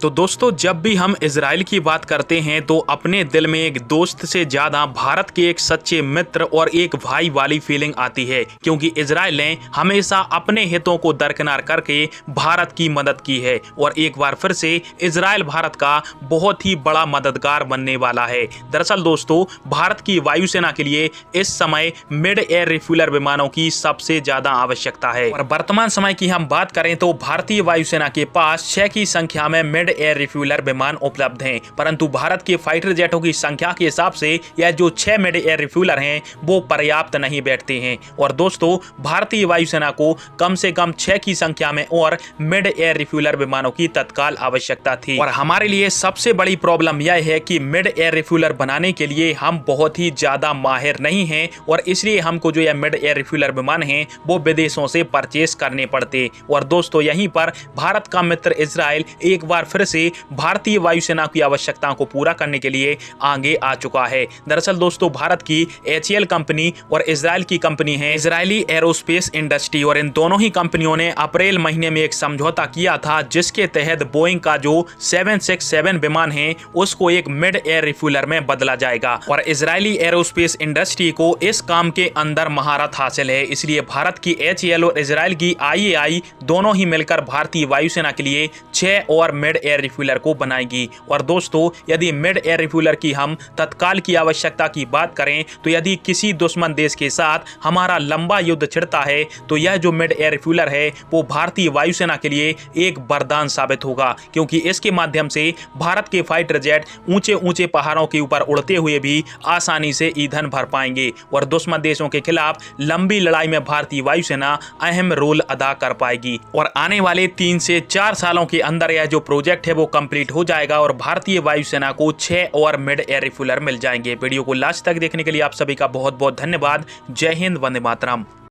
तो दोस्तों, जब भी हम इजराइल की बात करते हैं तो अपने दिल में एक दोस्त से ज्यादा भारत के एक सच्चे मित्र और एक भाई वाली फीलिंग आती है, क्योंकि इजराइल ने हमेशा अपने हितों को दरकिनार करके भारत की मदद की है और एक बार फिर से इजराइल भारत का बहुत ही बड़ा मददगार बनने वाला है। दरअसल दोस्तों, भारत की वायुसेना के लिए इस समय मिड एयर रिफ्यूलर विमानों की सबसे ज्यादा आवश्यकता है और वर्तमान समय की हम बात करें तो भारतीय वायुसेना के पास 6 की संख्या में मिड एयर रिफ्यूलर विमान उपलब्ध हैं, परंतु भारत के फाइटर जेटों की संख्या के हिसाब से यह जो 6 मिड एयर रिफ्यूलर हैं वो पर्याप्त नहीं बैठते हैं। और दोस्तों, भारतीय वायुसेना को कम से कम 6 की संख्या में और मिड एयर रिफ्यूलर विमानों की तत्काल आवश्यकता थी और हमारे लिए सबसे बड़ी प्रॉब्लम यह है कि मिड एयर रिफ्यूलर बनाने के लिए हम बहुत ही ज्यादा माहिर नहीं हैं और इसलिए हमको जो यह मिड एयर रिफ्यूलर विमान हैं वो विदेशों से परचेस करने पड़ते। और दोस्तों, यहीं पर भारत का मित्र इजराइल एक बार फिर से भारतीय वायुसेना की आवश्यकताओं को पूरा करने के लिए आगे आ चुका है। दरअसल दोस्तों, भारत की HAL कंपनी और इजराइल की कंपनी है इजरायली एरोस्पेस इंडस्ट्री और इन दोनों ही कंपनियों ने अप्रैल महीने में एक समझौता किया था, जिसके तहत बोइंग का जो 767 विमान है उसको एक मिड एयर रिफ्यूलर में बदला जाएगा और इजरायली एरोस्पेस इंडस्ट्री को इस काम के अंदर महारत हासिल है। इसलिए भारत की HAL और इजराइल की IAI दोनों ही मिलकर भारतीय वायुसेना के लिए 6 और मिड एयर रिफ्यूलर को बनाएगी। और दोस्तों, यदि मिड एयर रिफ्यूलर की हम तत्काल की आवश्यकता की बात करें तो यदि किसी दुश्मन देश के साथ हमारा लंबा युद्ध छिड़ता है तो यह जो मिड एयर रिफ्यूलर है वो भारतीय वायुसेना के लिए एक वरदान साबित होगा, क्योंकि इसके माध्यम से भारत के फाइटर जेट ऊंचे ऊंचे पहाड़ों के ऊपर उड़ते हुए भी आसानी से ईंधन भर पाएंगे और दुश्मन देशों के खिलाफ लंबी लड़ाई में भारतीय वायुसेना अहम रोल अदा कर पाएगी। और आने वाले 3 से 4 सालों के अंदर यह जो प्रोजेक्ट है वो कंप्लीट हो जाएगा और भारतीय वायुसेना को 6 और मिड एयर रिफ्यूलर मिल जाएंगे। वीडियो को लास्ट तक देखने के लिए आप सभी का बहुत बहुत धन्यवाद। जय हिंद, वंदे मातरम।